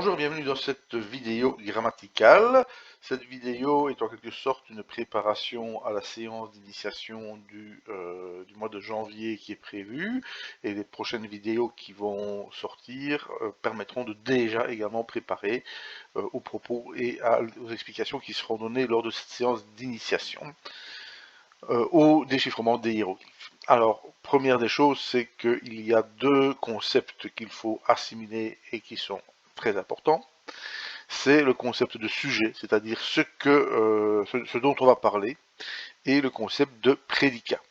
Bonjour, bienvenue dans cette vidéo grammaticale. Cette vidéo est en quelque sorte une préparation à la séance d'initiation du mois de janvier qui est prévue, et les prochaines vidéos qui vont sortir permettront de déjà également préparer aux propos et aux explications qui seront données lors de cette séance d'initiation au déchiffrement des hiéroglyphes. Alors, première des choses, c'est qu'il y a deux concepts qu'il faut assimiler et qui sont très importants. C'est le concept de sujet, c'est-à-dire ce dont on va parler, et le concept de prédicat.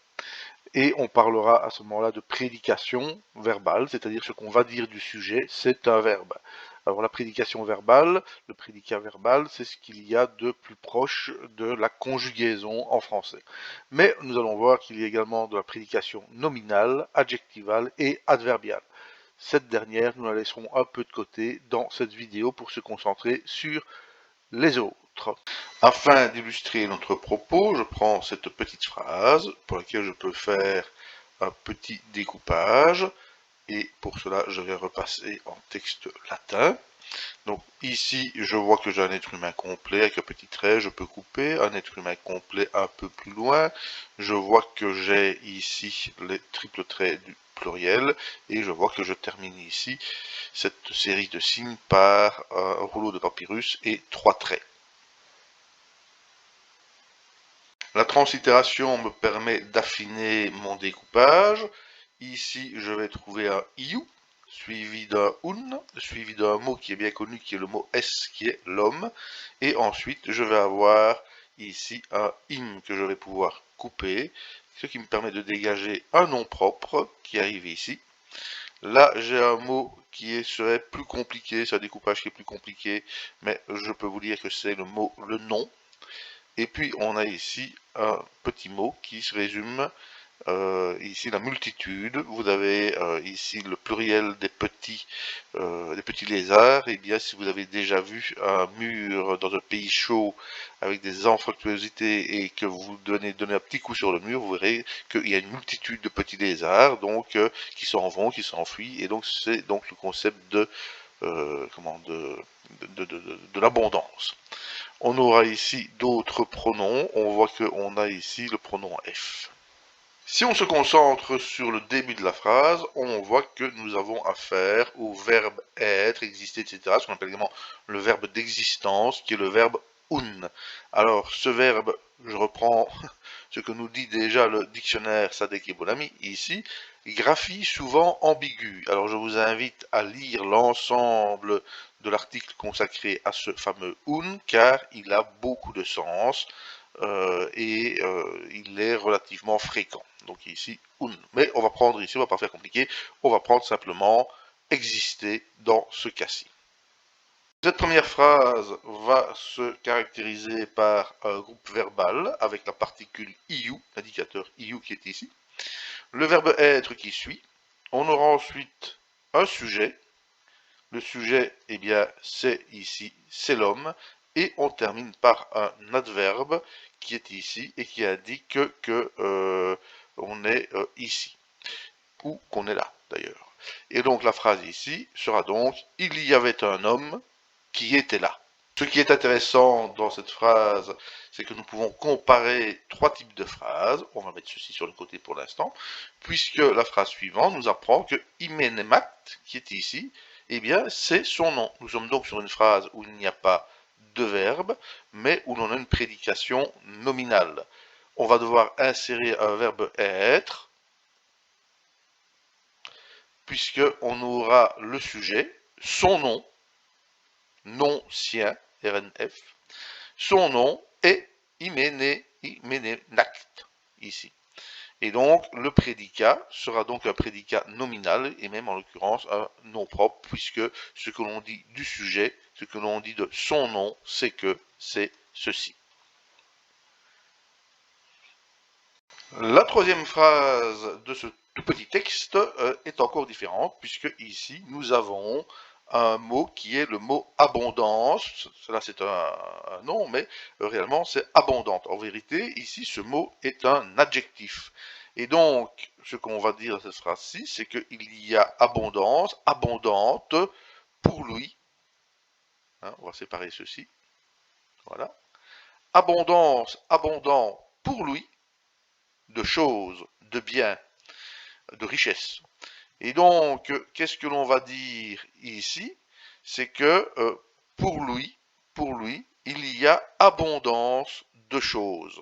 Et on parlera à ce moment-là de prédication verbale, c'est-à-dire ce qu'on va dire du sujet, c'est un verbe. Alors la prédication verbale, le prédicat verbal, c'est ce qu'il y a de plus proche de la conjugaison en français. Mais nous allons voir qu'il y a également de la prédication nominale, adjectivale et adverbiale. Cette dernière, nous la laisserons un peu de côté dans cette vidéo pour se concentrer sur les autres. Afin d'illustrer notre propos, je prends cette petite phrase pour laquelle je peux faire un petit découpage, et pour cela je vais repasser en texte latin. Donc ici je vois que j'ai un être humain complet avec un petit trait, je peux couper, un être humain complet un peu plus loin, je vois que j'ai ici les triples traits du pluriel, et je vois que je termine ici cette série de signes par un rouleau de papyrus et 3 traits. La translittération me permet d'affiner mon découpage. Ici, je vais trouver un iu, suivi d'un un, suivi d'un mot qui est bien connu, qui est le mot s, qui est l'homme. Et ensuite, je vais avoir ici un im que je vais pouvoir couper, ce qui me permet de dégager un nom propre qui arrive ici. Là, j'ai un mot qui serait plus compliqué, c'est un découpage qui est plus compliqué, mais je peux vous dire que c'est le mot le nom. Et puis on a ici un petit mot qui se résume ici la multitude. Vous avez ici le pluriel des petits lézards. Et bien si vous avez déjà vu un mur dans un pays chaud avec des anfractuosités et que vous donnez un petit coup sur le mur, vous verrez qu'il y a une multitude de petits lézards donc qui s'en vont, qui s'enfuient. Et donc c'est donc le concept de l'abondance. On aura ici d'autres pronoms. On voit qu'on a ici le pronom F. Si on se concentre sur le début de la phrase, on voit que nous avons affaire au verbe être, exister, etc. Ce qu'on appelle également le verbe d'existence, qui est le verbe un. Alors, ce verbe, je reprends ce que nous dit déjà le dictionnaire Sadek et Bonami ici, graphie souvent ambiguë. Alors, je vous invite à lire l'ensemble de l'article consacré à ce fameux un, car il a beaucoup de sens. Il est relativement fréquent. Donc ici, un. Mais on va prendre ici, on va pas faire compliqué, on va prendre simplement exister dans ce cas-ci. Cette première phrase va se caractériser par un groupe verbal avec la particule iu, l'indicateur iu qui est ici. Le verbe être qui suit. On aura ensuite un sujet. Le sujet, eh bien, c'est ici, c'est l'homme. Et on termine par un adverbe qui est ici et qui indique que on est ici, ou qu'on est là d'ailleurs. Et donc la phrase ici sera donc « Il y avait un homme qui était là ». Ce qui est intéressant dans cette phrase, c'est que nous pouvons comparer trois types de phrases. On va mettre ceci sur le côté pour l'instant, puisque la phrase suivante nous apprend que « Imenemat », qui est ici, eh bien, c'est son nom. Nous sommes donc sur une phrase où il n'y a pas de verbe, mais où l'on a une prédication nominale. On va devoir insérer un verbe être, puisqu'on aura le sujet, son nom, nom sien, RNF, son nom est Imenenakt, ici. Et donc, le prédicat sera donc un prédicat nominal, et même en l'occurrence un nom propre, puisque ce que l'on dit du sujet, ce que l'on dit de son nom, c'est que c'est ceci. La troisième phrase de ce tout petit texte est encore différente, puisque ici nous avons un mot qui est le mot abondance. Cela c'est un nom, mais réellement c'est abondante. En vérité, ici ce mot est un adjectif. Et donc, ce qu'on va dire dans cette phrase-ci, c'est qu'il y a abondance, abondante, pour lui, Hein, on va séparer ceci. Voilà. Abondance, abondant pour lui de choses, de biens, de richesses. Et donc, qu'est-ce que l'on va dire ici? C'est que pour lui, il y a abondance de choses.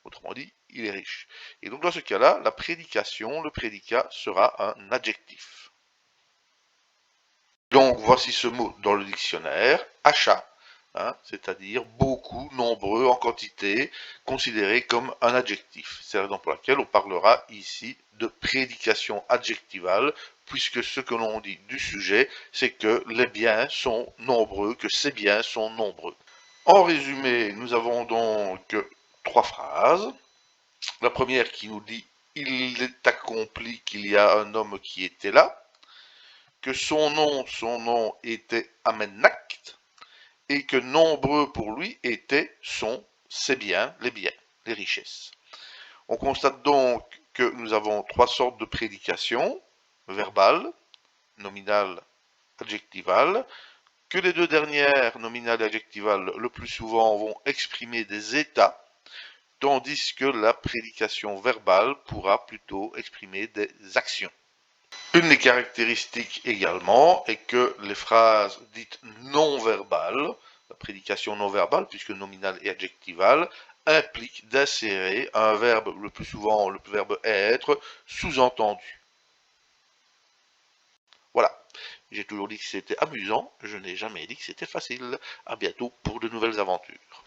Autrement dit, il est riche. Et donc dans ce cas-là, la prédication, le prédicat sera un adjectif. Donc voici ce mot dans le dictionnaire, achat, hein, c'est-à-dire beaucoup, nombreux, en quantité, considéré comme un adjectif. C'est la raison pour laquelle on parlera ici de prédication adjectivale, puisque ce que l'on dit du sujet, c'est que les biens sont nombreux, que ces biens sont nombreux. En résumé, nous avons donc 3 phrases. La première qui nous dit « Il est accompli qu'il y a un homme qui était là », que son nom était Amennact, et que nombreux pour lui étaient ses biens, les richesses. On constate donc que nous avons 3 sortes de prédication, verbale, nominale, adjectivale, que les 2 dernières, nominale et adjectivale, le plus souvent vont exprimer des états, tandis que la prédication verbale pourra plutôt exprimer des actions. Une des caractéristiques également est que les phrases dites non verbales, la prédication non verbale, puisque nominale et adjectivale, impliquent d'insérer un verbe, le plus souvent le verbe être, sous-entendu. Voilà. J'ai toujours dit que c'était amusant, je n'ai jamais dit que c'était facile. À bientôt pour de nouvelles aventures.